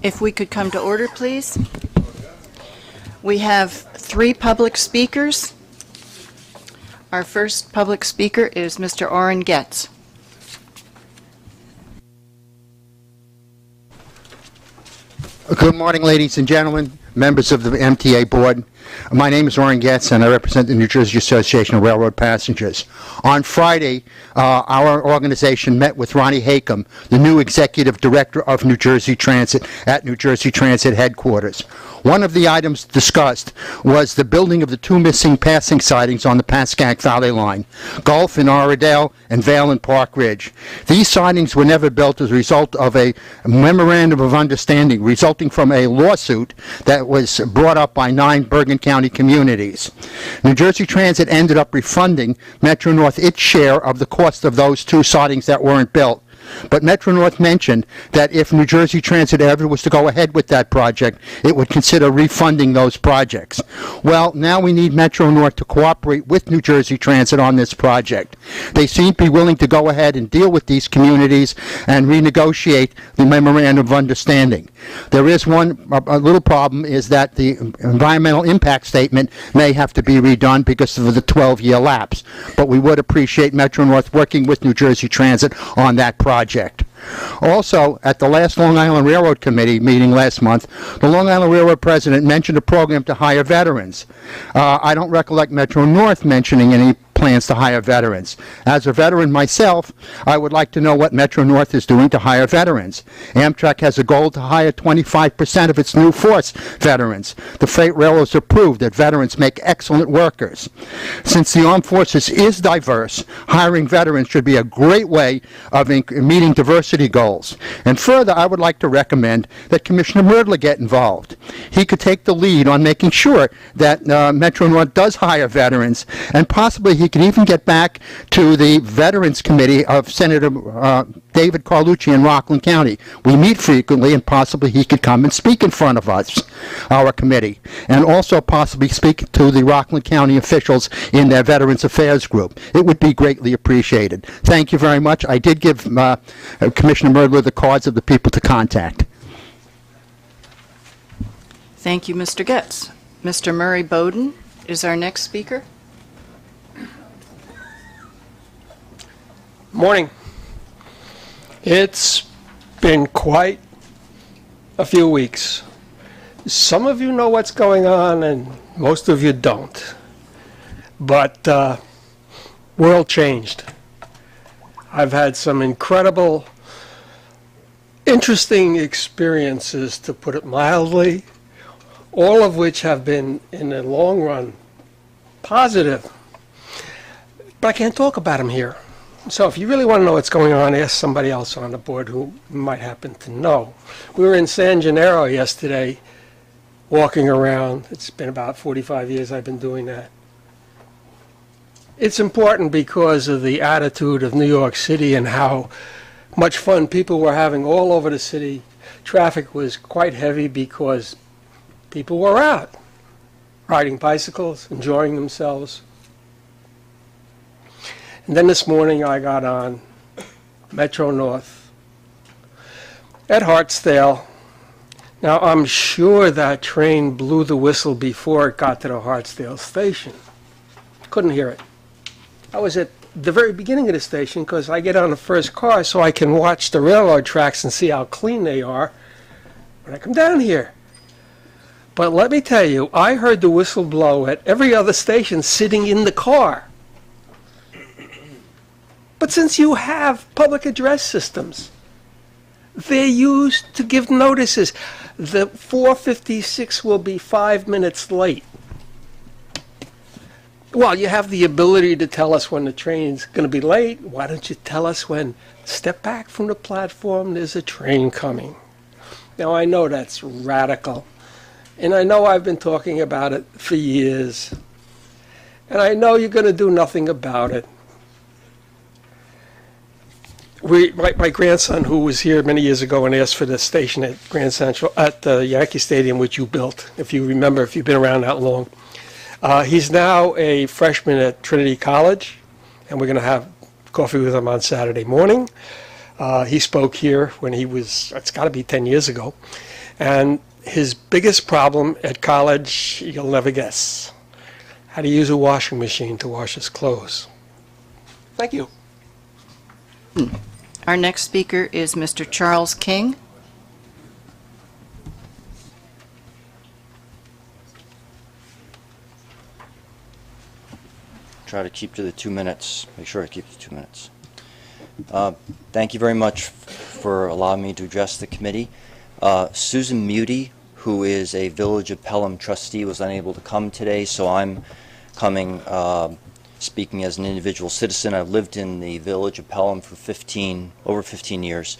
If we could come to order, please. We have 3 public speakers. Our first public speaker is Mr. Orrin Getz. Good morning, ladies and gentlemen, members of the MTA Board. My name is Orrin Getz, and I represent the New Jersey Association of Railroad Passengers. On Friday, our organization met with Ronnie Hakem, the new Executive Director of New Jersey Transit at New Jersey Transit headquarters. One of the items discussed was the building of the 2 missing passing sidings on the Pascack Valley line, Gulf in Oradell and Vale in Park Ridge. These sidings were never built as a result of a memorandum of understanding resulting from a lawsuit that was brought up by 9 Bergen County communities. New Jersey Transit ended up refunding Metro North its share of the cost of those 2 sidings that weren't built. But Metro North mentioned that if New Jersey Transit ever was to go ahead with that project, it would consider refunding those projects. Well, now we need Metro North to cooperate with New Jersey Transit on this project. They seem to be willing to go ahead and deal with these communities and renegotiate the memorandum of understanding. There is a little problem, is that the environmental impact statement may have to be redone because of the 12-year lapse. But we would appreciate Metro North working with New Jersey Transit on that project. Also, at the last Long Island Railroad Committee meeting last month, the Long Island Railroad president mentioned a program to hire veterans. I don't recollect Metro North mentioning any plans to hire veterans. As a veteran myself, I would like to know what Metro North is doing to hire veterans. Amtrak has a goal to hire 25% of its new force veterans. The freight railroads have proved that veterans make excellent workers. Since the armed forces is diverse, hiring veterans should be a great way of meeting diversity goals. And further, I would like to recommend that Commissioner Murdler get involved. He could take the lead on making sure that Metro North does hire veterans, and possibly he can even get back to the Veterans Committee of Senator David Carlucci in Rockland County. We meet frequently, and possibly he could come and speak in front of us, our committee, and also possibly speak to the Rockland County officials in their Veterans Affairs group. It would be greatly appreciated. Thank you very much. I did give Commissioner Murdler the cards of the people to contact. Thank you, Mr. Getz. Mr. Murray Bowden is our next speaker. Morning. It's been quite a few weeks. Some of you know what's going on and most of you don't. But world changed. I've had some incredible, interesting experiences, to put it mildly, all of which have been, in the long run, positive. But I can't talk about them here. So if you really want to know what's going on, ask somebody else on the board who might happen to know. We were in San Gennaro yesterday, walking around. It's been about 45 years I've been doing that. It's important because of the attitude of New York City and how much fun people were having all over the city. Traffic was quite heavy because people were out, riding bicycles, enjoying themselves. And then this morning I got on Metro North at Hartsdale. Now I'm sure that train blew the whistle before it got to the Hartsdale station. Couldn't hear it. I was at the very beginning of the station because I get on the first car so I can watch the railroad tracks and see how clean they are when I come down here. But let me tell you, I heard the whistle blow at every other station sitting in the car. But since you have public address systems, they're used to give notices. The 4:56 will be 5 minutes late. Well, you have the ability to tell us when the train's going to be late. Why don't you tell us when? Step back from the platform, there's a train coming. Now, I know that's radical. And I know I've been talking about it for years. And I know you're going to do nothing about it. My grandson, who was here many years ago and asked for the station at Grand Central, at the Yankee Stadium, which you built, if you remember, if you've been around that long. He's now a freshman at Trinity College, and we're going to have coffee with him on Saturday morning. He spoke here when he was, it's got to be 10 years ago. And his biggest problem at college, you'll never guess, how to use a washing machine to wash his clothes. Thank you. Our next speaker is Mr. Charles King. Try to keep to the 2 minutes. Make sure I keep to 2 minutes. Thank you very much for allowing me to address the committee. Susan Muty, who is a Village of Pelham trustee, was unable to come today, so I'm coming speaking as an individual citizen. I've lived in the Village of Pelham for over 15 years.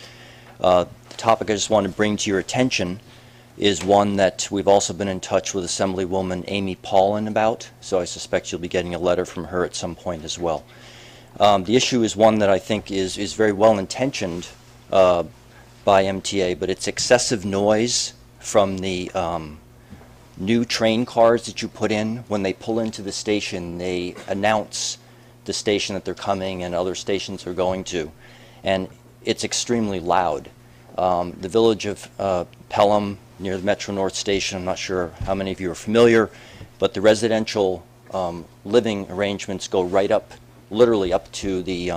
The topic I just want to bring to your attention is one that we've also been in touch with Assemblywoman Amy Paulin about, so I suspect you'll be getting a letter from her at some point as well. The issue is one that I think is very well intentioned by MTA, but it's excessive noise from the new train cars that you put in. When they pull into the station, they announce the station that they're coming and other stations they're going to, and it's extremely loud. The Village of Pelham, near the Metro North Station, I'm not sure how many of you are familiar, but the residential living arrangements go right up, literally up to the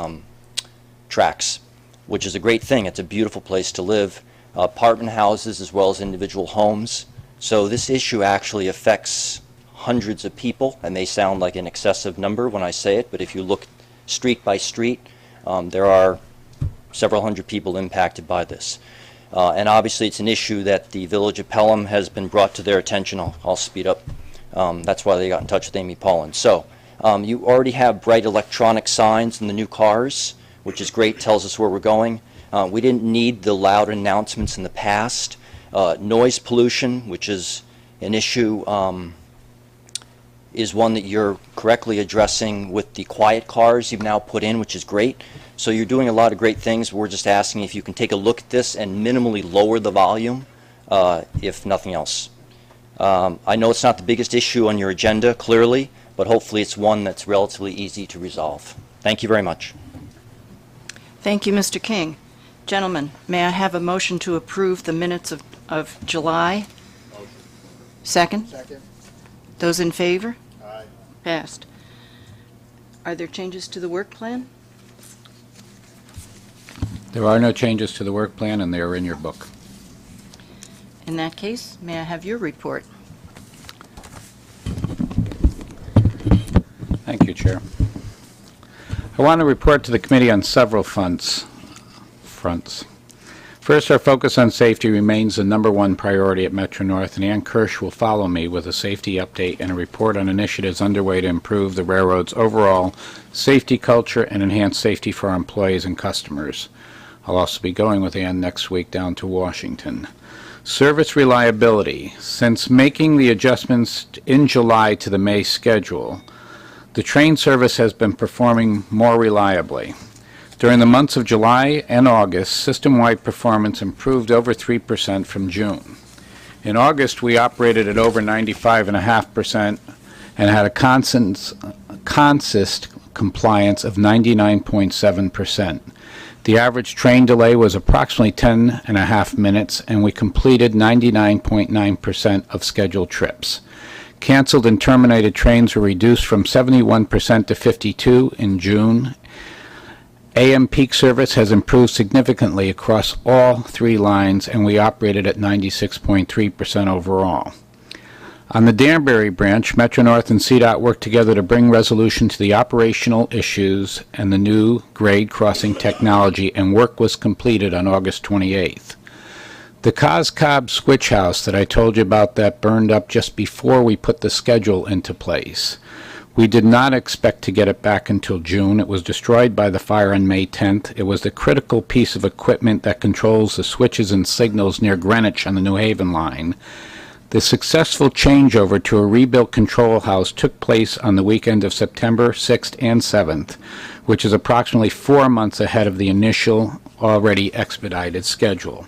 tracks, which is a great thing. It's a beautiful place to live. Apartment houses as well as individual homes. So this issue actually affects hundreds of people. It may sound like an excessive number when I say it, but if you look street by street, there are several hundred people impacted by this. And obviously it's an issue that the Village of Pelham has been brought to their attention. I'll speed up. That's why they got in touch with Amy Paulin. So you already have bright electronic signs in the new cars, which is great, tells us where we're going. We didn't need the loud announcements in the past. Noise pollution, which is an issue, is one that you're correctly addressing with the quiet cars you've now put in, which is great. So you're doing a lot of great things. We're just asking if you can take a look at this and minimally lower the volume, if nothing else. I know it's not the biggest issue on your agenda, clearly, but hopefully it's one that's relatively easy to resolve. Thank you very much. Thank you, Mr. King. Gentlemen, may I have a motion to approve the minutes of July? Motion. Second? Second. Those in favor? Aye. Passed. Are there changes to the work plan? There are no changes to the work plan, and they are in your book. In that case, may I have your report? Thank you, Chair. I want to report to the committee on several fronts. First, our focus on safety remains the #1 priority at Metro North, and Ann Kirsch will follow me with a safety update and a report on initiatives underway to improve the railroad's overall safety culture and enhance safety for our employees and customers. I'll also be going with Ann next week down to Washington. Service reliability. Since making the adjustments in July to the May schedule, the train service has been performing more reliably. During the months of July and August, system-wide performance improved over 3% from June. In August, we operated at over 95.5% and had a consist compliance of 99.7%. The average train delay was approximately 10.5 minutes, and we completed 99.9% of scheduled trips. Canceled and terminated trains were reduced from 71% to 52% in June. AM peak service has improved significantly across all 3 lines, and we operated at 96.3% overall. On the Danbury branch, Metro North and CDOT worked together to bring resolution to the operational issues and the new grade crossing technology, and work was completed on August 28th. The Cos-Cob switch house that I told you about that burned up just before we put the schedule into place. We did not expect to get it back until June. It was destroyed by the fire on May 10th. It was the critical piece of equipment that controls the switches and signals near Greenwich on the New Haven line. The successful changeover to a rebuilt control house took place on the weekend of September 6th and 7th, which is approximately 4 months ahead of the initial, already expedited schedule.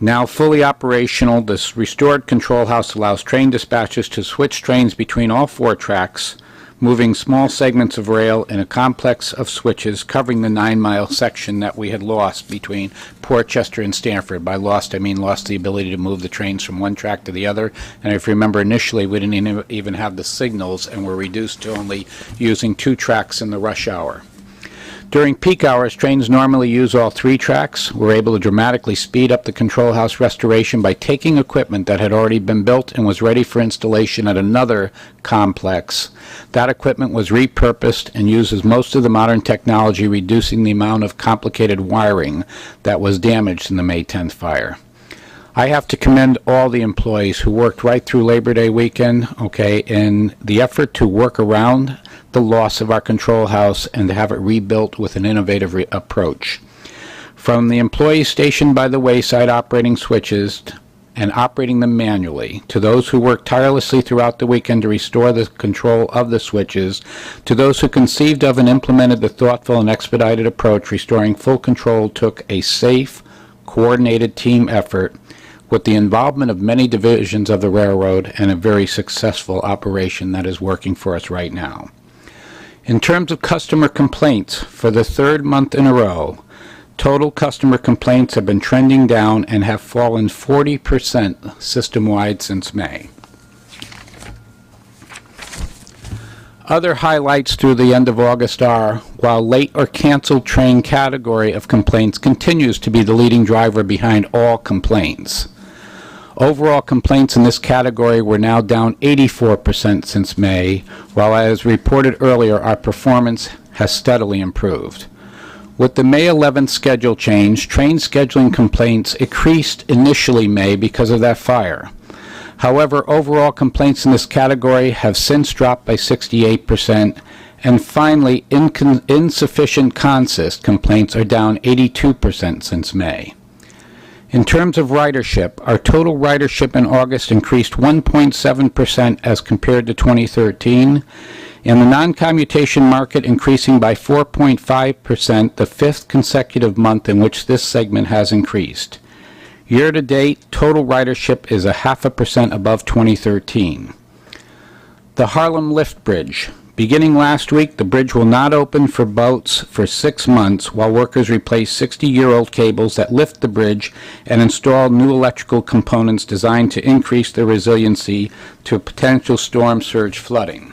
Now fully operational, this restored control house allows train dispatchers to switch trains between all 4 tracks moving small segments of rail in a complex of switches covering the 9-mile section that we had lost between Portchester and Stamford. By lost, I mean lost the ability to move the trains from one track to the other. And if you remember, initially we didn't even have the signals and were reduced to only using 2 tracks in the rush hour. During peak hours, trains normally use all 3 tracks. We're able to dramatically speed up the control house restoration by taking equipment that had already been built and was ready for installation at another complex. That equipment was repurposed and uses most of the modern technology, reducing the amount of complicated wiring that was damaged in the May 10th fire. I have to commend all the employees who worked right through Labor Day weekend, in the effort to work around the loss of our control house and to have it rebuilt with an innovative approach. From the employees stationed by the wayside operating switches and operating them manually, to those who worked tirelessly throughout the weekend to restore the control of the switches, to those who conceived of and implemented the thoughtful and expedited approach, restoring full control took a safe, coordinated team effort with the involvement of many divisions of the railroad and a very successful operation that is working for us right now. In terms of customer complaints, for the 3rd month in a row, total customer complaints have been trending down and have fallen 40% system-wide since May. Other highlights through the end of August are, while late or canceled train category of complaints continues to be the leading driver behind all complaints. Overall complaints in this category were now down 84% since May, while as reported earlier, our performance has steadily improved. With the May 11th schedule change, train scheduling complaints increased initially May because of that fire. However, overall complaints in this category have since dropped by 68%, and finally, insufficient consist complaints are down 82% since May. In terms of ridership, our total ridership in August increased 1.7% as compared to 2013, and the non-commutation market increasing by 4.5%, the 5th consecutive month in which this segment has increased. Year-to-date, total ridership is 0.5% above 2013. The Harlem Lift Bridge. Beginning last week, the bridge will not open for boats for 6 months while workers replace 60-year-old cables that lift the bridge and install new electrical components designed to increase their resiliency to potential storm surge flooding.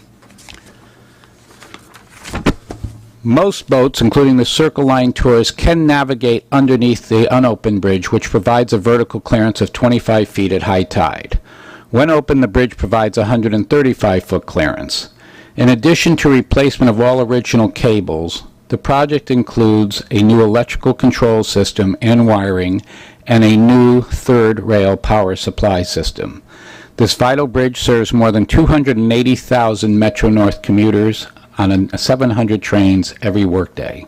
Most boats, including the Circle Line tours, can navigate underneath the unopened bridge, which provides a vertical clearance of 25 feet at high tide. When open, the bridge provides a 135-foot clearance. In addition to replacement of all original cables, the project includes a new electrical control system and wiring and a new third rail power supply system. This vital bridge serves more than 280,000 Metro-North commuters on 700 trains every weekday.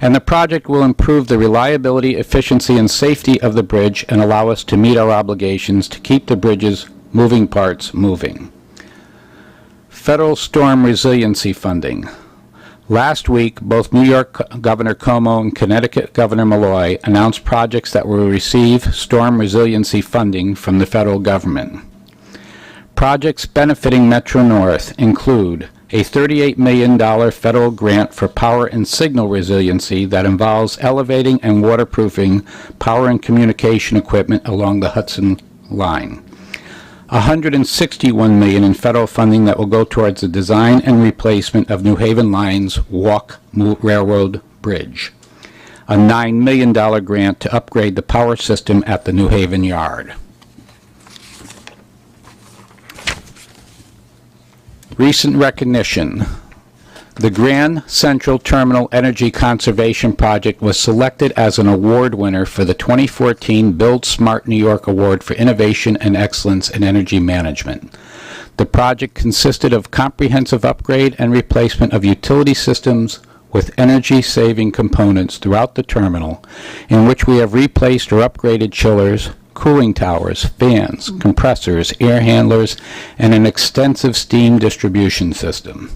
And the project will improve the reliability, efficiency, and safety of the bridge and allow us to meet our obligations to keep the bridge's moving parts moving. Federal storm resiliency funding. Last week, both New York Governor Cuomo and Connecticut Governor Malloy announced projects that will receive storm resiliency funding from the federal government. Projects benefiting Metro-North include a $38 million federal grant for power and signal resiliency that involves elevating and waterproofing power and communication equipment along the Hudson Line. $161 million in federal funding that will go towards the design and replacement of New Haven Line's Walk Railroad Bridge. A $9 million grant to upgrade the power system at the New Haven Yard. Recent recognition. The Grand Central Terminal Energy Conservation Project was selected as an award winner for the 2014 Build Smart New York Award for Innovation and Excellence in Energy Management. The project consisted of comprehensive upgrade and replacement of utility systems with energy-saving components throughout the terminal, in which we have replaced or upgraded chillers, cooling towers, fans, compressors, air handlers, and an extensive steam distribution system.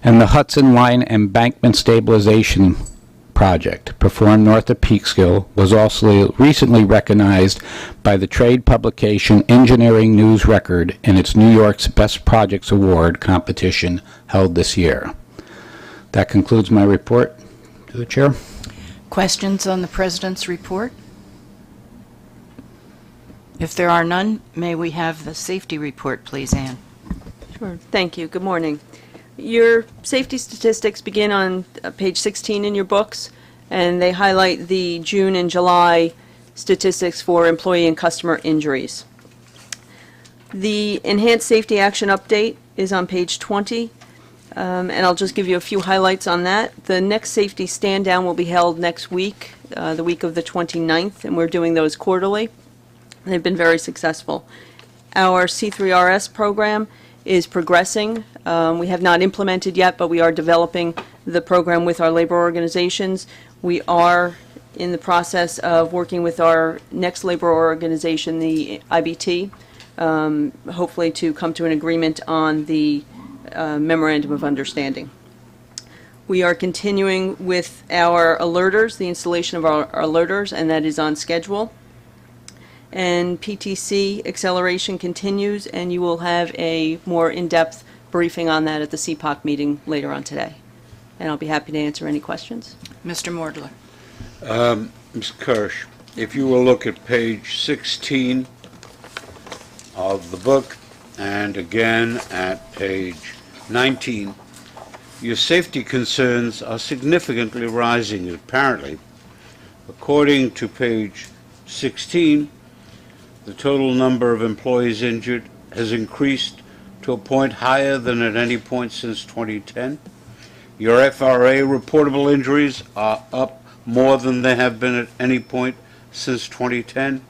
And the Hudson Line Embankment Stabilization project performed north of Peekskill was also recently recognized by the trade publication Engineering News Record in its New York's Best Projects Award competition held this year. That concludes my report to the chair. Questions on the President's report? If there are none, may we have the safety report, please, Ann? Sure. Thank you. Good morning. Your safety statistics begin on page 16 in your books, and they highlight the June and July statistics for employee and customer injuries. The Enhanced Safety Action Update is on page 20, and I'll just give you a few highlights on that. The next safety stand-down will be held next week, the week of the 29th, and we're doing those quarterly. They've been very successful. Our C3RS program is progressing. We have not implemented yet, but we are developing the program with our labor organizations. We are in the process of working with our next labor organization, the IBT, hopefully to come to an agreement on the memorandum of understanding. We are continuing with our alerters, the installation of our alerters, and that is on schedule. And PTC acceleration continues, and you will have a more in-depth briefing on that at the CPOC meeting later on today. And I'll be happy to answer any questions. Mr. Mordler. Ms. Kirsch, if you will look at page 16 of the book, and again at page 19, your safety concerns are significantly rising, apparently. According to page 16, the total number of employees injured has increased to a point higher than at any point since 2010. Your FRA reportable injuries are up more than they have been at any point since 2010,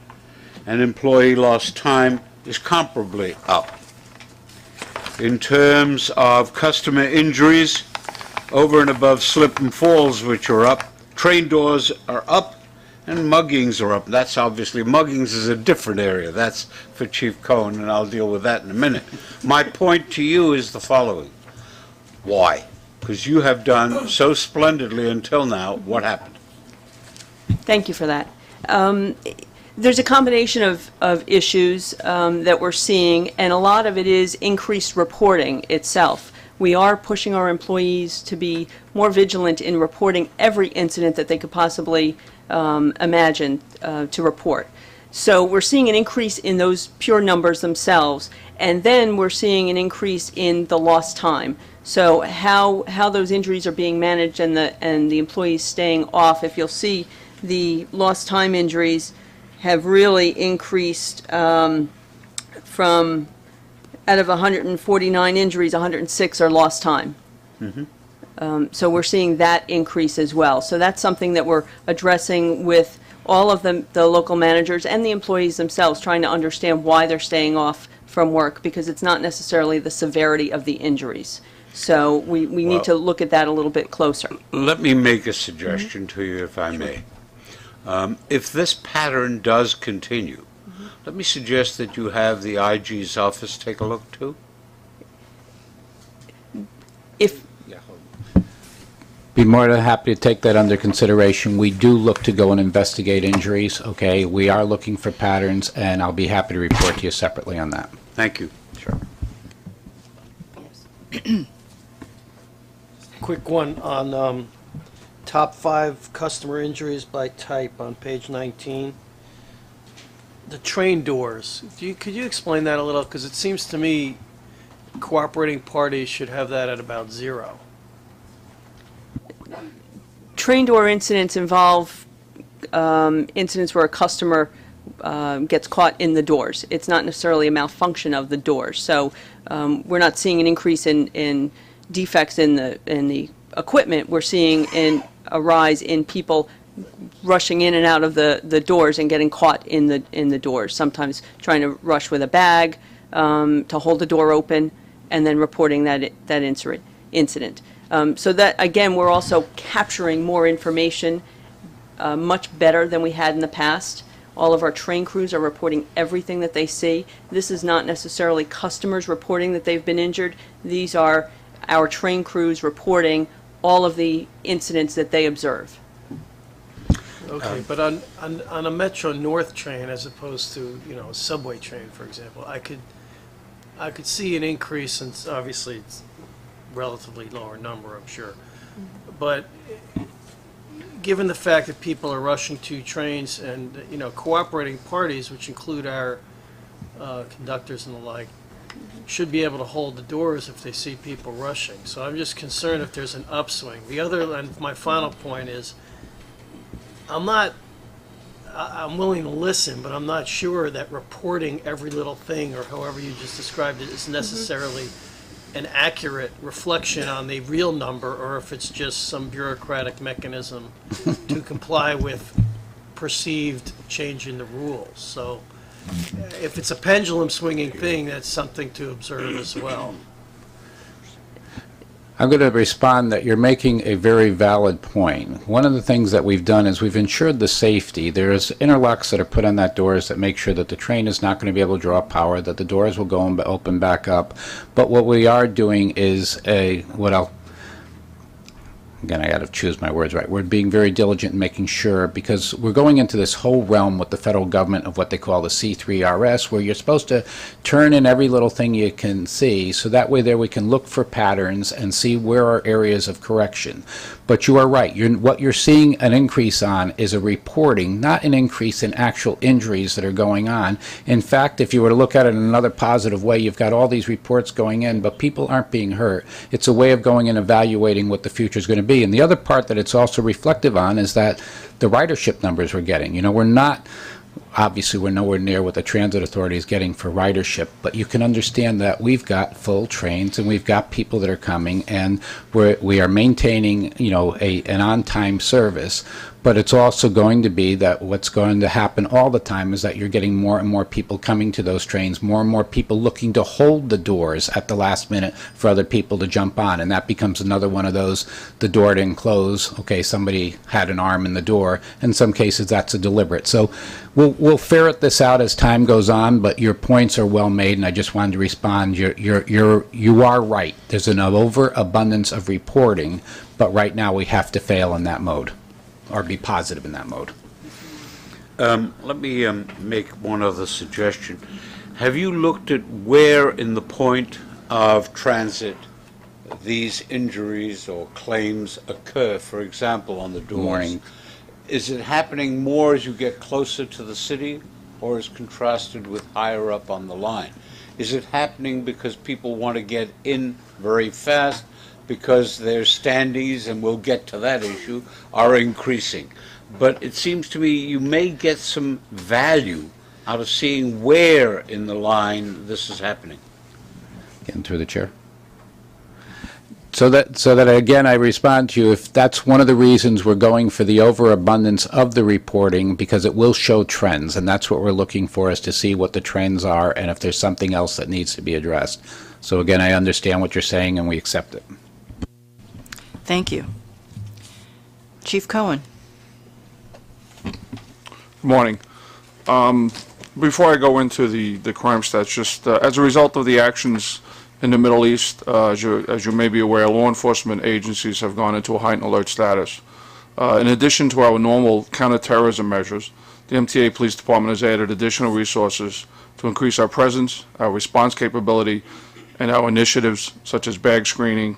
and employee lost time is comparably up. In terms of customer injuries, over and above slip and falls, which are up, train doors are up, and muggings are up. That's obviously, muggings is a different area. That's for Chief Cohen, and I'll deal with that in a minute. My point to you is the following. Why? Because you have done so splendidly until now. What happened? Thank you for that. There's a combination of issues that we're seeing, and a lot of it is increased reporting itself. We are pushing our employees to be more vigilant in reporting every incident that they could possibly imagine to report. So we're seeing an increase in those pure numbers themselves, and then we're seeing an increase in the lost time. So how those injuries are being managed and the employees staying off. If you'll see, the lost time injuries have really increased from, out of 149 injuries, 106 are lost time. So we're seeing that increase as well. So that's something that we're addressing with all of the local managers and the employees themselves, trying to understand why they're staying off from work, because it's not necessarily the severity of the injuries. So we need to look at that a little bit closer. Let me make a suggestion to you, if I may. If this pattern does continue, let me suggest that you have the IG's office take a look too. If Be more than happy to take that under consideration. We do look to go and investigate injuries, okay? We are looking for patterns, and I'll be happy to report to you separately on that. Thank you. Sure. Quick one on top 5 customer injuries by type on page 19. The train doors. Could you explain that a little? Because it seems to me cooperating parties should have that at about 0. train door incidents involve incidents where a customer gets caught in the doors. It's not necessarily a malfunction of the doors. So we're not seeing an increase in defects in the equipment. We're seeing a rise in people rushing in and out of the doors and getting caught in the doors, sometimes trying to rush with a bag to hold the door open and then reporting that incident. So that, again, we're also capturing more information much better than we had in the past. All of our train crews are reporting everything that they see. This is not necessarily customers reporting that they've been injured. These are our train crews reporting all of the incidents that they observe. Okay, but on a Metro North train as opposed to, you know, a subway train, for example, I could see an increase, and obviously it's relatively lower number, I'm sure. But given the fact that people are rushing to trains and, you know, cooperating parties, which include our conductors and the like, should be able to hold the doors if they see people rushing. So I'm just concerned if there's an upswing. And my final point is, I'm willing to listen, but I'm not sure that reporting every little thing, or however you just described it, is necessarily an accurate reflection on the real number, or if it's just some bureaucratic mechanism to comply with perceived change in the rules. So if it's a pendulum swinging thing, that's something to observe as well. I'm going to respond that you're making a very valid point. One of the things that we've done is we've ensured the safety. There's interlocks that are put on that doors that make sure that the train is not going to be able to draw power, that the doors will go and open back up. But what we are doing is again, I got to choose my words right. We're being very diligent in making sure, because we're going into this whole realm with the federal government of what they call the C3RS, where you're supposed to turn in every little thing you can see, so that way there we can look for patterns and see where are areas of correction. But you are right. What you're seeing an increase on is a reporting, not an increase in actual injuries that are going on. In fact, if you were to look at it in another positive way, you've got all these reports going in, but people aren't being hurt. It's a way of going and evaluating what the future is going to be. And the other part that it's also reflective on is that the ridership numbers we're getting. You know, obviously we're nowhere near what the transit authority is getting for ridership, but you can understand that we've got full trains and we've got people that are coming, and we are maintaining, you know, an on-time service. But it's also going to be that what's going to happen all the time is that you're getting more and more people coming to those trains, more and more people looking to hold the doors at the last minute for other people to jump on. And that becomes another one of those, the door didn't close, okay, somebody had an arm in the door. In some cases, that's a deliberate. So we'll ferret this out as time goes on, but your points are well made, and I just wanted to respond. You are right. There's an overabundance of reporting, but right now we have to fail in that mode, or be positive in that mode. Let me make one other suggestion. Have you looked at where in the point of transit these injuries or claims occur? For example, on the doors. Morning. Is it happening more as you get closer to the city, or is contrasted with higher up on the line? Is it happening because people want to get in very fast, because their standees, and we'll get to that issue, are increasing? But it seems to me you may get some value out of seeing where in the line this is happening. Getting through the chair. So that again, I respond to you. If that's one of the reasons we're going for the overabundance of the reporting, because it will show trends, and that's what we're looking for, is to see what the trends are and if there's something else that needs to be addressed. So again, I understand what you're saying and we accept it. Thank you. Chief Cohen. Good morning. Before I go into the crime stats, just as a result of the actions in the Middle East, as you may be aware, law enforcement agencies have gone into a heightened alert status. In addition to our normal counterterrorism measures, the MTA Police Department has added additional resources to increase our presence, our response capability, and our initiatives such as bag screening,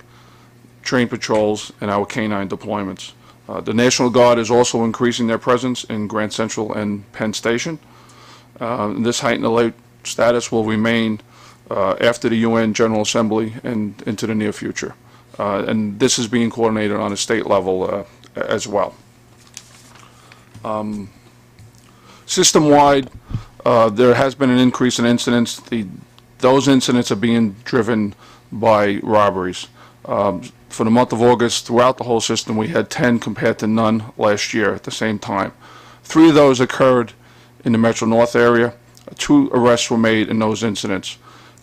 train patrols, and our canine deployments. The National Guard is also increasing their presence in Grand Central and Penn Station. This heightened alert status will remain after the UN General Assembly and into the near future. And this is being coordinated on a state level as well. System-wide, there has been an increase in incidents. Those incidents are being driven by robberies. For the month of August, throughout the whole system, we had 10 compared to none last year at the same time. 3 of those occurred in the Metro North area. 2 arrests were made in those incidents.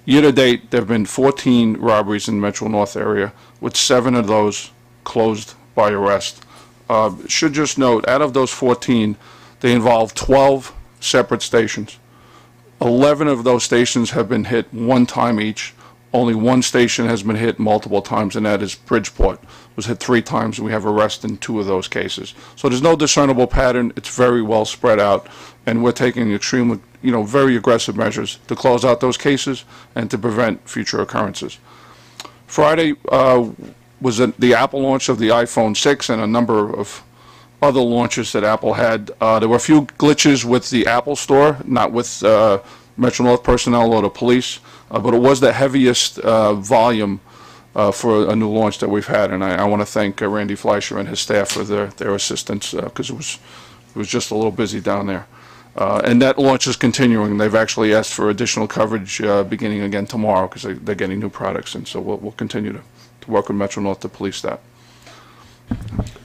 Year to date, there have been 14 robberies in the Metro North area, with 7 of those closed by arrest. Should just note, out of those 14, they involve 12 separate stations. 11 of those stations have been hit one time each. only one station has been hit multiple times, and that is Bridgeport. Was hit 3 times, and we have arrests in 2 of those cases. So there's no discernible pattern. It's very well spread out, and we're taking extremely, very aggressive measures to close out those cases and to prevent future occurrences. Friday was the Apple launch of the iPhone 6 and a number of other launches that Apple had. There were a few glitches with the Apple Store, not with Metro North personnel or the police, but it was the heaviest volume for a new launch that we've had, and I want to thank Randy Fleischer and his staff for their assistance, because it was just a little busy down there. And that launch is continuing. They've actually asked for additional coverage beginning again tomorrow, because they're getting new products, and so we'll continue to work with Metro North to police that.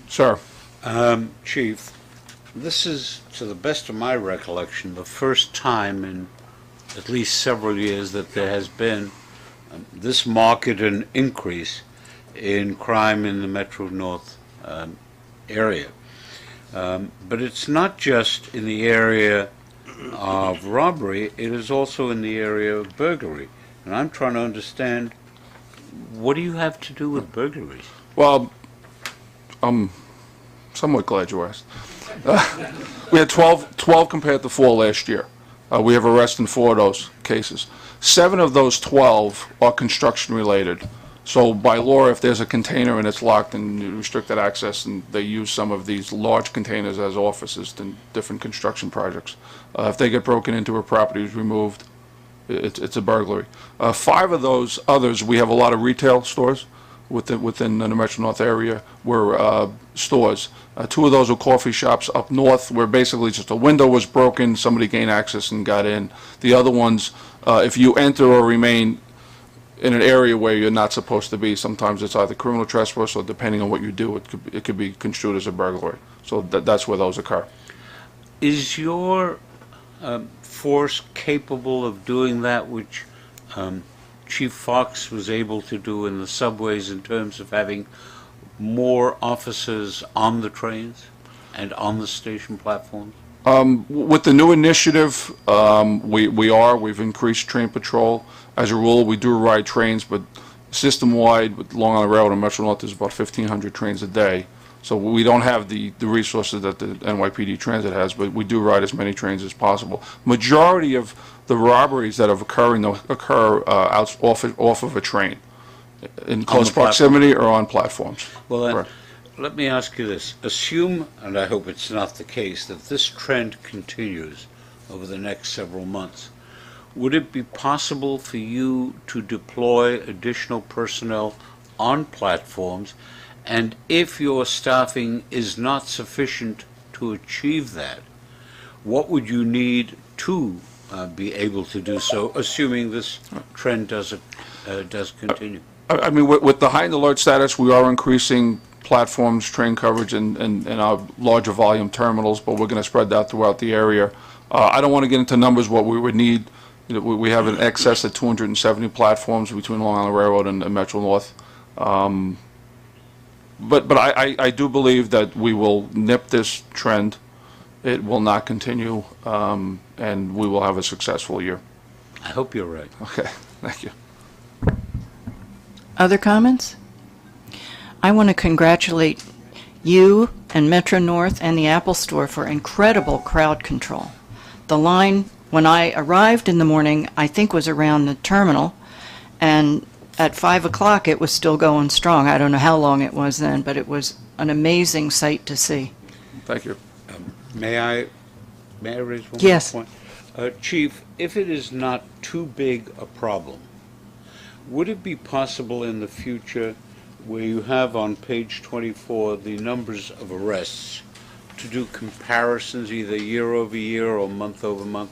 Sir. Chief, this is, to the best of my recollection, the first time in at least several years that there has been this marked an increase in crime in the Metro North area. But it's not just in the area of robbery, it is also in the area of burglary. And I'm trying to understand, what do you have to do with burglaries? Well, I'm somewhat glad you asked. We had 12 compared to 4 last year. We have arrests in 4 of those cases. 7 of those 12 are construction related. So by law, if there's a container and it's locked and restricted access, and they use some of these large containers as offices in different construction projects, if they get broken into or property is removed, it's a burglary. 5 of those others, we have a lot of retail stores within the Metro North area, were stores. 2 of those were coffee shops up north, where basically just a window was broken, somebody gained access and got in. The other ones, if you enter or remain in an area where you're not supposed to be, sometimes it's either criminal trespass, or depending on what you do, it could be construed as a burglary. So that's where those occur. Is your force capable of doing that which Chief Fox was able to do in the subways, in terms of having more officers on the trains and on the station platforms? With the new initiative, we've increased train patrol. As a rule, we do ride trains, but system-wide, with Long Island Railroad and Metro North, there's about 1,500 trains a day. So we don't have the resources that the NYPD Transit has, but we do ride as many trains as possible. Majority of the robberies that have occur off of a train, in close proximity or on platforms. Well, then, Correct. let me ask you this. Assume, and I hope it's not the case, that this trend continues over the next several months. Would it be possible for you to deploy additional personnel on platforms? And if your staffing is not sufficient to achieve that, what would you need to be able to do so, assuming this trend does continue? I mean, with the heightened alert status, we are increasing platforms, train coverage, and our larger volume terminals, but we're going to spread that throughout the area. I don't want to get into numbers what we would need. We have an excess of 270 platforms between Long Island Railroad and Metro North. But I do believe that we will nip this trend. It will not continue, and we will have a successful year. I hope you're right. Okay, thank you. Other comments? I want to congratulate you and Metro North and the Apple Store for incredible crowd control. The line, when I arrived in the morning, I think was around the terminal, and at 5 o'clock it was still going strong. I don't know how long it was then, but it was an amazing sight to see. Thank you. May I raise one Yes. more point? Chief, if it is not too big a problem, would it be possible in the future, where you have on page 24 the numbers of arrests, to do comparisons either year over year or month over month?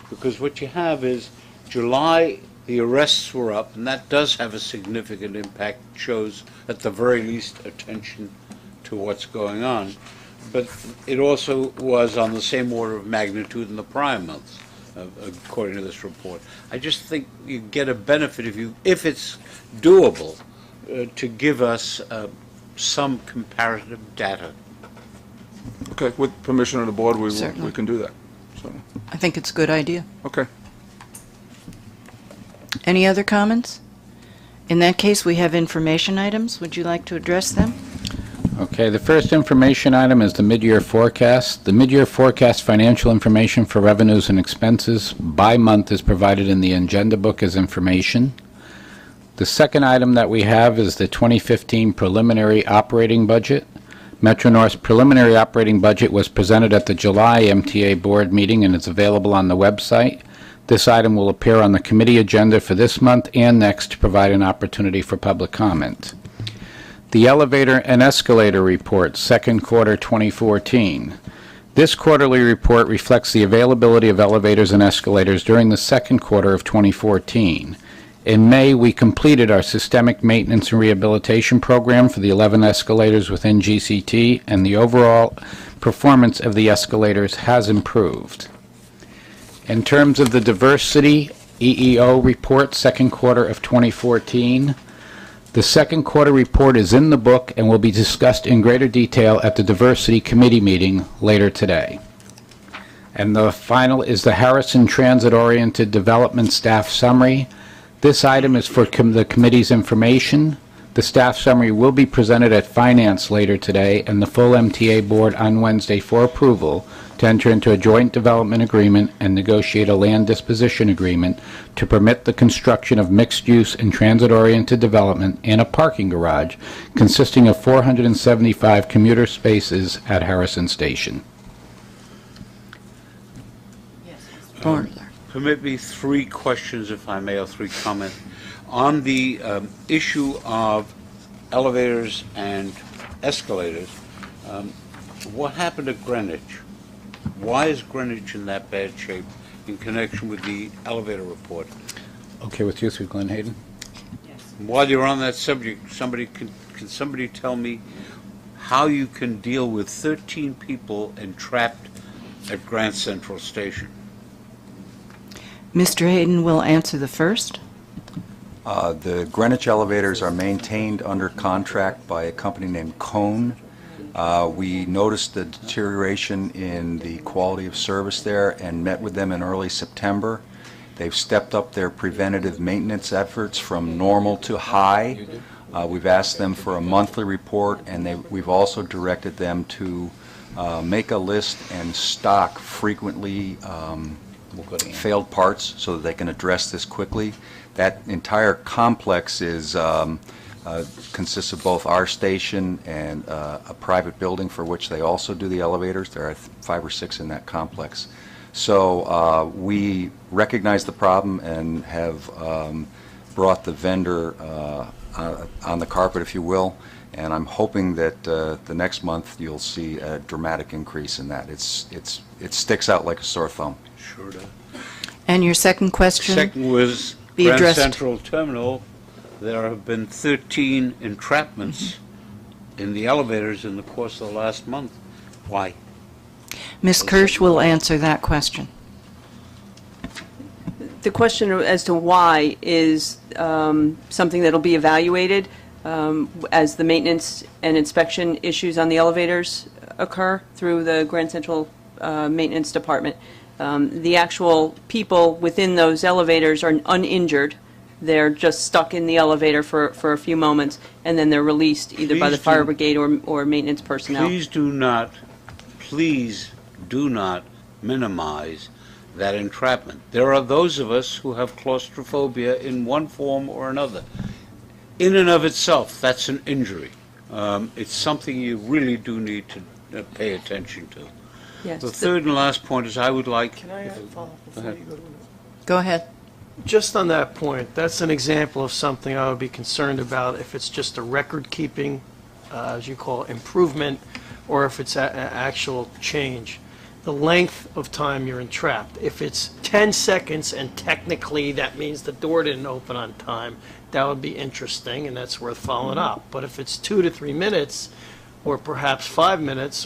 Because what you have is July, the arrests were up, and that does have a significant impact, shows at the very least attention to what's going on. But it also was on the same order of magnitude in the prior months, according to this report. I just think you get a benefit if it's doable, to give us some comparative data. Okay, with permission of the board, we Certainly. can do that. So, I think it's a good idea. okay. Any other comments? In that case, we have information items. Would you like to address them? Okay, the first information item is the mid-year forecast. The mid-year forecast financial information for revenues and expenses by month is provided in the agenda book as information. The second item that we have is the 2015 preliminary operating budget. Metro North's preliminary operating budget was presented at the July MTA Board meeting and is available on the website. This item will appear on the committee agenda for this month and next to provide an opportunity for public comment. The elevator and escalator report, second quarter 2014. This quarterly report reflects the availability of elevators and escalators during the second quarter of 2014. In May, we completed our systemic maintenance and rehabilitation program for the 11 escalators within GCT, and the overall performance of the escalators has improved. In terms of the diversity EEO report, second quarter of 2014, the second quarter report is in the book and will be discussed in greater detail at the Diversity Committee meeting later today. And the final is the Harrison Transit-Oriented Development Staff Summary. This item is for the committee's information. The staff summary will be presented at Finance later today and the full MTA Board on Wednesday for approval to enter into a joint development agreement and negotiate a land disposition agreement to permit the construction of mixed-use and transit-oriented development and a parking garage consisting of 475 commuter spaces at Harrison Station. Permit me 3 questions, if I may, or 3 comments. On the issue of elevators and escalators, what happened at Greenwich? Why is Greenwich in that bad shape in connection with the elevator report? Okay with you, through Glenn Hayden? While you're on that subject, can somebody tell me how you can deal with 13 people entrapped at Grand Central Station? Mr. Hayden will answer the first. The Greenwich elevators are maintained under contract by a company named Cone. We noticed the deterioration in the quality of service there and met with them in early September. They've stepped up their preventative maintenance efforts from normal to high. We've asked them for a monthly report, and we've also directed them to make a list and stock frequently failed parts so that they can address this quickly. That entire complex is consists of both our station and a private building for which they also do the elevators. There are 5 or 6 in that complex. So we recognize the problem and have brought the vendor on the carpet, if you will, and I'm hoping that the next month you'll see a dramatic increase in that. It sticks out like a sore thumb. Sure does. And your second question? Second was Be Grand addressed. Central Terminal. There have been 13 entrapments in the elevators in the course of the last month. Why? Ms. Kirsch will answer that question. The question as to why is something that'll be evaluated as the maintenance and inspection issues on the elevators occur through the Grand Central Maintenance Department. The actual people within those elevators are uninjured. They're just stuck in the elevator for a few moments, and then they're released either by the fire brigade or maintenance personnel. Please do not minimize that entrapment. There are those of us who have claustrophobia in one form or another. In and of itself, that's an injury. It's something you really do need to pay attention to. Yes. The third and last point is I would like... Can I follow up before you go to Go ahead. Just on that point, that's an example of something I would be concerned about if it's just a record-keeping, as you call it, improvement, or if it's an actual change. The length of time you're entrapped. If it's 10 seconds and technically that means the door didn't open on time, that would be interesting and that's worth following up. But if it's 2 to 3 minutes, or perhaps 5 minutes,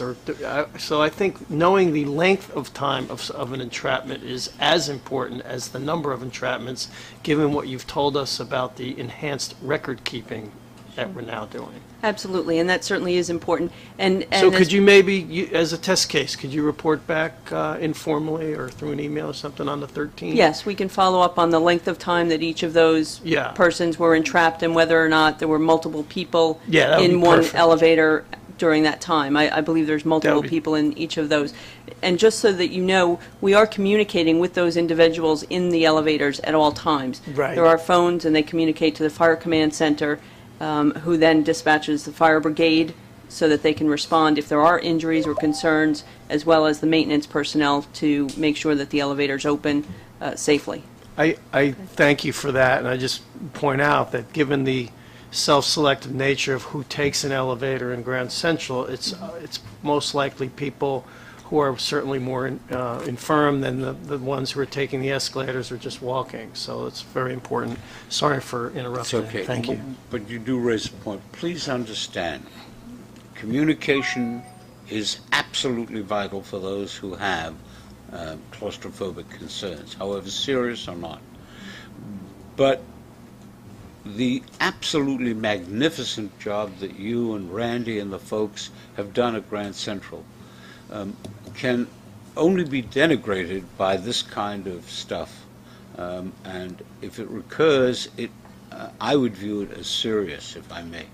so I think knowing the length of time of an entrapment is as important as the number of entrapments, given what you've told us about the enhanced record-keeping that we're now doing. Absolutely, and that certainly is important. And So as- could you maybe, as a test case, could you report back informally or through an email or something on the 13th? Yes, we can follow up on the length of time that each of those Yeah. persons were entrapped and whether or not there were multiple people Yeah, that would in be one perfect. elevator during that time. I believe there's multiple be- people in each of those. And just so that you know, we are communicating with those individuals in the elevators at all times. Right. There are phones, and they communicate to the Fire Command Center, who then dispatches the fire brigade so that they can respond if there are injuries or concerns, as well as the maintenance personnel to make sure that the elevators open safely. I thank you for that, and I just point out that given the self-selective nature of who takes an elevator in Grand Central, it's most likely people who are certainly more infirm than the ones who are taking the escalators or just walking. So it's very important. Sorry for It's interrupting. okay. Thank you. But you do raise a point. Please understand, communication is absolutely vital for those who have claustrophobic concerns, however serious or not. But the absolutely magnificent job that you and Randy and the folks have done at Grand Central can only be denigrated by this kind of stuff. And if it recurs, I would view it as serious, if I may.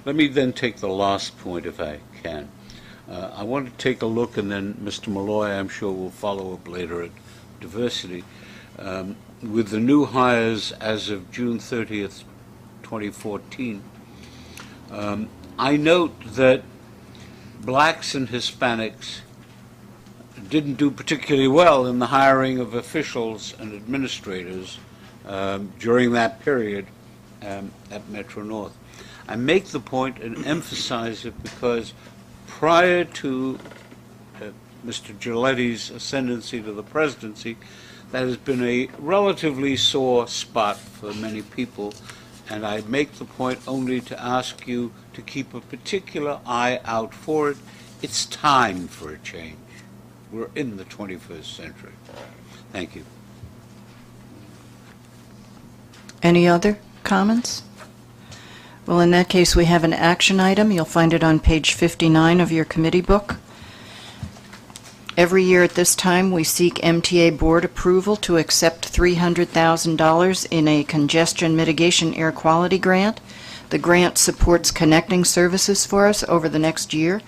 Let me then take the last point, if I can. I want to take a look, and then Mr. Malloy, I'm sure, will follow up later at Diversity. With the new hires as of June 30th, 2014, I note that blacks and Hispanics didn't do particularly well in the hiring of officials and administrators during that period at Metro North. I make the point and emphasize it because prior to Mr. Giletti's ascendancy to the presidency, that has been a relatively sore spot for many people, and I make the point only to ask you to keep a particular eye out for it. It's time for a change. We're in the 21st century. Thank you. Any other comments? Well, in that case, we have an action item. You'll find it on page 59 of your committee book. Every year at this time, we seek MTA Board approval to accept $300,000 in a congestion mitigation air quality grant. The grant supports connecting services for us over the next year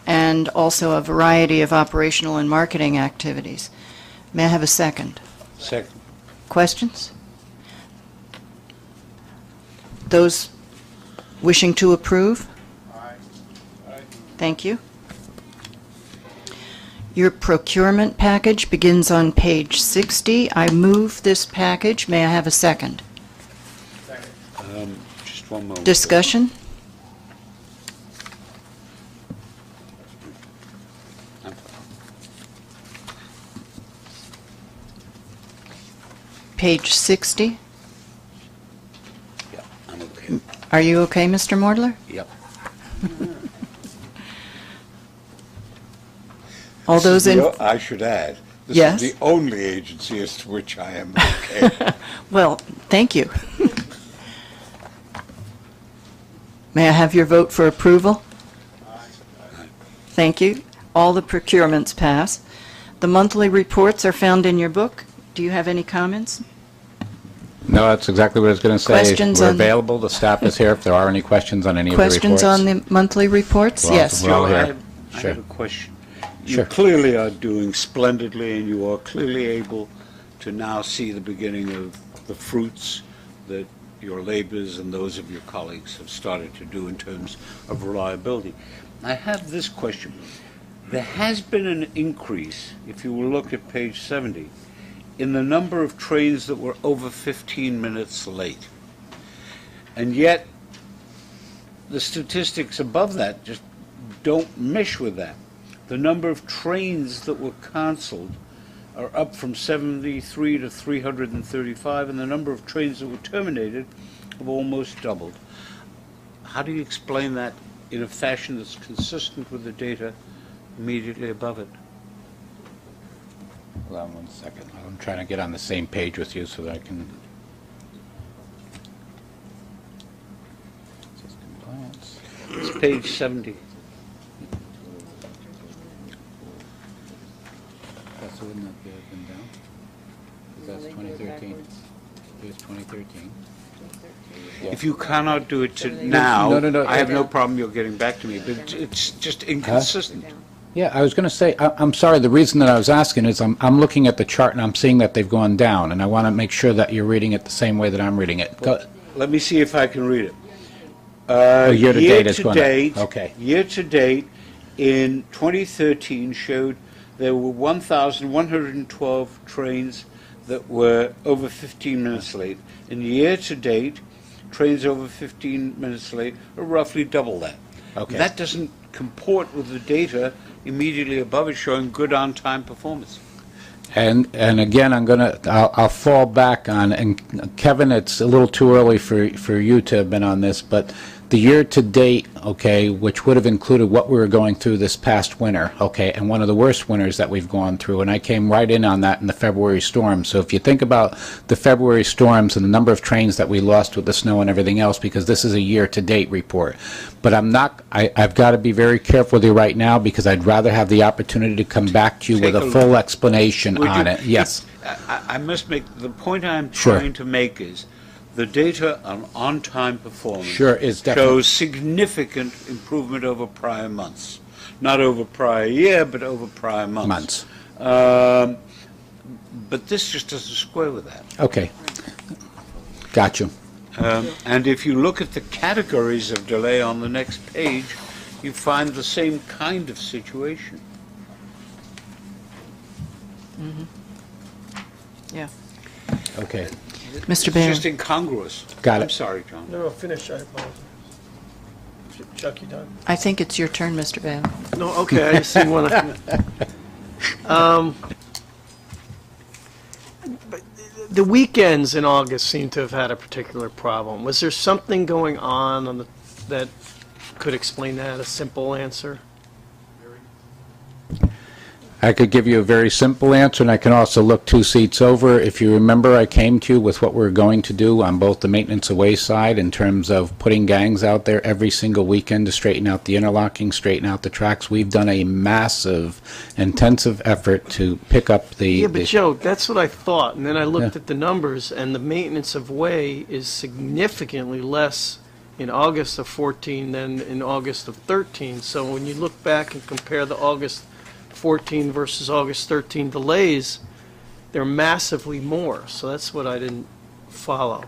and also a variety of operational and marketing activities. May I have a second? Second. Questions? Those wishing to approve? Thank you. Your procurement package begins on page 60. I move this package. May I have a second? Just one moment. Discussion? Page 60. Yeah, I'm okay. Are you okay, Mr. Mordler? Yep. All those in... I should add, this Yes? is the only agency as to which I am okay. Well, thank you. May I have your vote for approval? Thank you. All the procurements pass. The monthly reports are found in your book. Do you have any comments? No, that's exactly what I was going to say. Questions We're on- available. The staff is here if there are any questions on any of the reports. Questions on the monthly reports? Well, Yes. we're all Joe, here. I Sure. have a question. Sure. You clearly are doing splendidly, and you are clearly able to now see the beginning of the fruits that your labors and those of your colleagues have started to do in terms of reliability. I have this question. There has been an increase, if you will look at page 70, in the number of trains that were over 15 minutes late. And yet, the statistics above that just don't mesh with that. The number of trains that were canceled are up from 73 to 335, and the number of trains that were terminated have almost doubled. How do you explain that in a fashion that's consistent with the data immediately above it? Hold on one second. I'm trying to get on the same page with you so that I can... page 70. That's the one that been down? 'Cause that's 2013. Here's 2013. If you cannot do it now, No. I have no problem you're getting back to me, but it's just inconsistent. Yeah, I was going to say, I'm sorry, the reason that I was asking is I'm looking at the chart and I'm seeing that they've gone down, and I want to make sure that you're reading it the same way that I'm reading it. Let me see if I can read it. Year-to-date is going up. Year-to-date, Okay. Year-to-date in 2013 showed there were 1,112 trains that were over 15 minutes late. In year-to-date, trains over 15 minutes late are roughly double that. Okay. That doesn't comport with the data immediately above it showing good on-time performance. And again, I'll fall back on, and Kevin, it's a little too early for you to have been on this, but the year-to-date, okay, which would have included what we were going through this past winter, okay, and one of the worst winters that we've gone through, and I came right in on that in the February storm. So if you think about the February storms and the number of trains that we lost with the snow and everything else, because this is a year-to-date report. But I've got to be very careful with you right now, because I'd rather have the opportunity to come back to you with a full explanation on it. Yes. I must make, the point I'm Sure. trying to make is, the data on on-time performance Sure, is definitely- shows significant improvement over prior months. Not over prior year, but over prior months. But this just doesn't square with that. Okay. Got you. And if you look at the categories of delay on the next page, you find the same kind of situation. Yeah. Okay. Mr. It's Bailey? just incongruous. Got it. I'm sorry, John. No, finish, I apologize. Chuck, you done? I think it's your turn, Mr. Bailey. No, okay, I just didn't want to. But the weekends in August seem to have had a particular problem. Was there something going on that could explain that, a simple answer? I could give you a very simple answer, and I can also look 2 seats over. If you remember, I came to you with what we're going to do on both the maintenance away side in terms of putting gangs out there every single weekend to straighten out the interlocking, straighten out the tracks. We've done a massive, intensive effort to pick up the... Yeah, but Joe, that's what I thought, and then I looked Yeah. at the numbers, and the maintenance of way is significantly less in August of 14 than in August of 13. So when you look back and compare the August 14 versus August 13 delays, they're massively more. So that's what I didn't follow.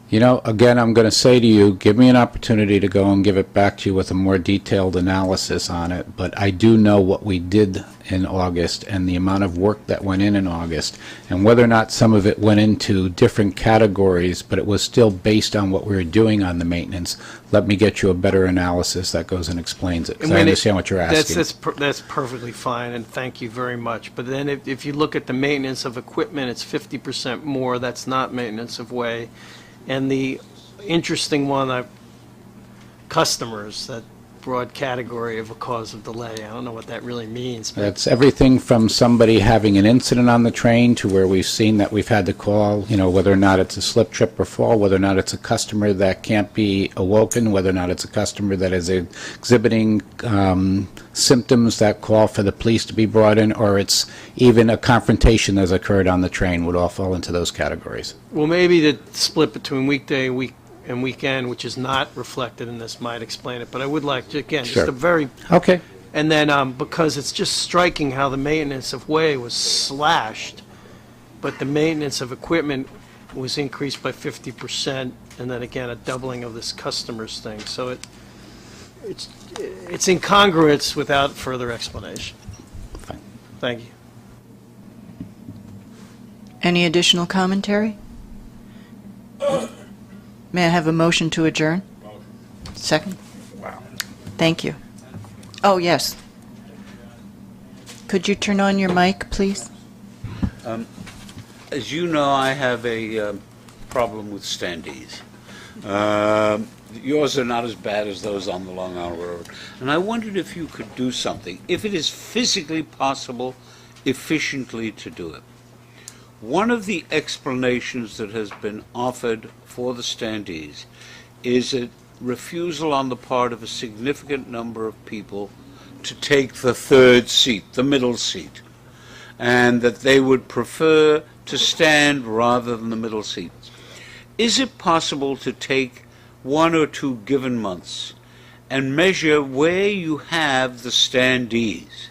You know, again, I'm going to say to you, give me an opportunity to go and give it back to you with a more detailed analysis on it, but I do know what we did in August and the amount of work that went in August, and whether or not some of it went into different categories, but it was still based on what we were doing on the maintenance. Let me get you a better analysis that goes and explains it, because I understand what you're asking. That's perfectly fine, and thank you very much. But then if you look at the maintenance of equipment, it's 50% more. That's not maintenance of way. And the interesting one, customers, that broad category of a cause of delay. I don't know what that really means. But That's everything from somebody having an incident on the train to where we've seen that we've had to call, you know, whether or not it's a slip, trip, or fall, whether or not it's a customer that can't be awoken, whether or not it's a customer that is exhibiting symptoms that call for the police to be brought in, or it's even a confrontation that's occurred on the train would all fall into those categories. well, maybe the split between weekday and weekend, which is not reflected in this, might explain it. But I would like to, again, Sure. just a very... Okay. And then, because it's just striking how the maintenance of way was slashed, but the maintenance of equipment was increased by 50%, and then again, a doubling of this customers thing. So it's incongruous without further explanation. Fine. Thank you. Any additional commentary? May I have a motion to adjourn? Second? Wow. Thank you. Oh, yes. Could you turn on your mic, please? As you know, I have a problem with standees. Yours are not as bad as those on the Long Island Railroad. And I wondered if you could do something, if it is physically possible, efficiently to do it. One of the explanations that has been offered for the standees is that refusal on the part of a significant number of people to take the third seat, the middle seat, and that they would prefer to stand rather than the middle seat. Is it possible to take 1 or 2 given months and measure where you have the standees?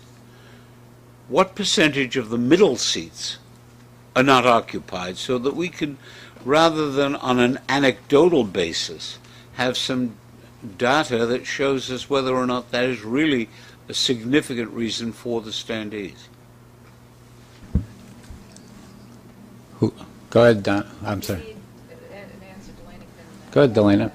What percentage of the middle seats are not occupied, so that we can, rather than on an anecdotal basis, have some data that shows us whether or not that is really a significant reason for the standees? Go ahead, Don. I'm sorry. Go ahead, Delana.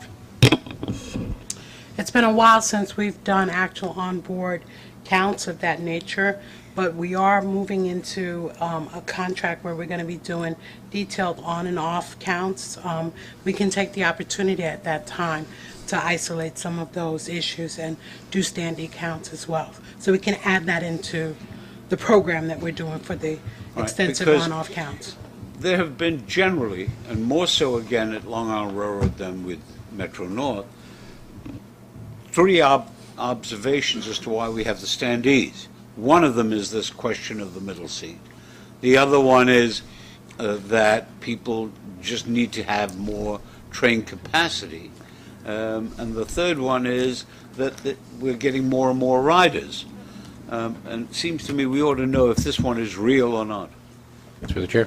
It's been a while since we've done actual on-board counts of that nature, but we are moving into a contract where we're going to be doing detailed on and off counts. We can take the opportunity at that time to isolate some of those issues and do standee counts as well. So we can add that into the program that we're doing for the extensive because on-off counts. There have been generally, and more so again at Long Island Railroad than with Metro North, 3 observations as to why we have the standees. One of them is this question of the middle seat. The other one is that people just need to have more train capacity. And the third one is that we're getting more and more riders. And it seems to me we ought to know if this one is real or not. Through the chair.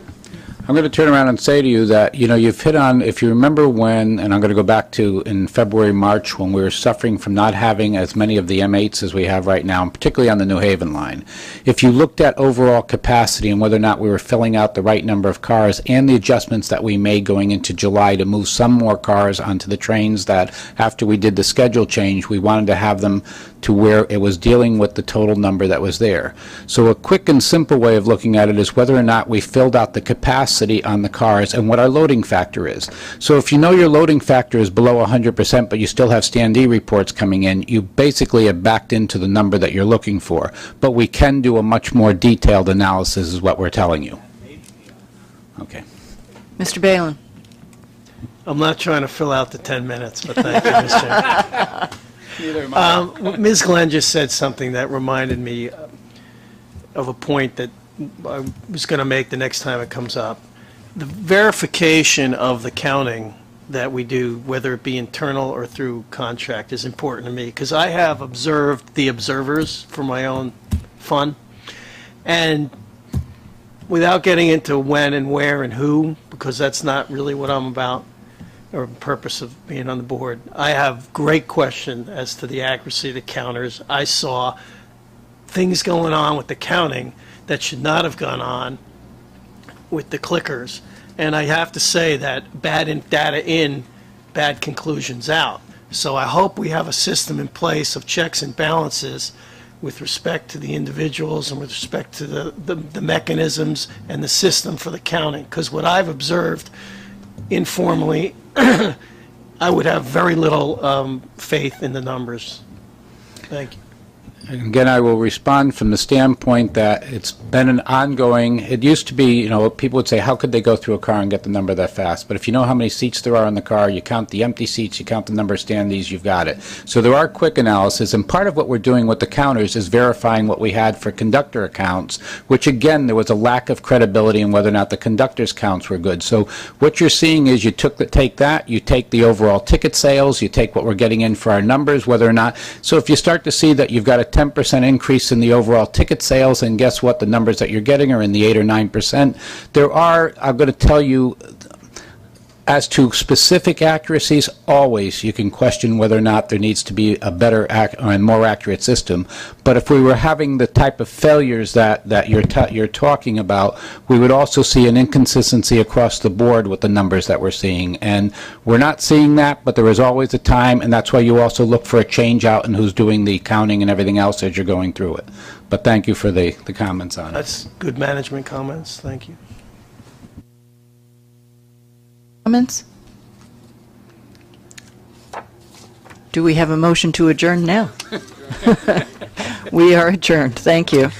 I'm going to turn around and say to you that, you know, you've hit on, if you remember when, and I'm going to go back to in February, March, when we were suffering from not having as many of the M8s as we have right now, and particularly on the New Haven line. If you looked at overall capacity and whether or not we were filling out the right number of cars and the adjustments that we made going into July to move some more cars onto the trains that after we did the schedule change, we wanted to have them to where it was dealing with the total number that was there. So a quick and simple way of looking at it is whether or not we filled out the capacity on the cars and what our loading factor is. So if you know your loading factor is below 100%, but you still have standee reports coming in, you basically have backed into the number that you're looking for. But we can do a much more detailed analysis is what we're telling you. Okay. Mr. Balin. I'm not trying to fill out the 10 minutes, but thank you, Mr. Ms. Glenn just said something that reminded me of a point that I was going to make the next time it comes up. The verification of the counting that we do, whether it be internal or through contract, is important to me because I have observed the observers for my own fun. And without getting into when and where and who, because that's not really what I'm about, or the purpose of being on the board, I have great question as to the accuracy of the counters. I saw things going on with the counting that should not have gone on with the clickers. And I have to say that bad data in, bad conclusions out. So I hope we have a system in place of checks and balances with respect to the individuals and with respect to the mechanisms and the system for the counting. Because what I've observed informally, I would have very little faith in the numbers. Thank you. And again, I will respond from the standpoint that it's been an ongoing, it used to be, you know, people would say, how could they go through a car and get the number that fast? But if you know how many seats there are in the car, you count the empty seats, you count the number of standees, you've got it. So there are quick analysis, and part of what we're doing with the counters is verifying what we had for conductor accounts, which again, there was a lack of credibility in whether or not the conductors' counts were good. So what you're seeing is you take that, you take the overall ticket sales, you take what we're getting in for our numbers, whether or not, so if you start to see that you've got a 10% increase in the overall ticket sales, and guess what, the numbers that you're getting are in the 8 or 9%. There are, I'm going to tell you, as to specific accuracies, always you can question whether or not there needs to be a better and more accurate system. But if we were having the type of failures that you're talking about, we would also see an inconsistency across the board with the numbers that we're seeing. And we're not seeing that, but there is always a time, and that's why you also look for a change out in who's doing the counting and everything else as you're going through it. But thank you for the comments on it. That's good management comments. Thank you. Comments? Do we have a motion to adjourn now? We are adjourned. Thank you.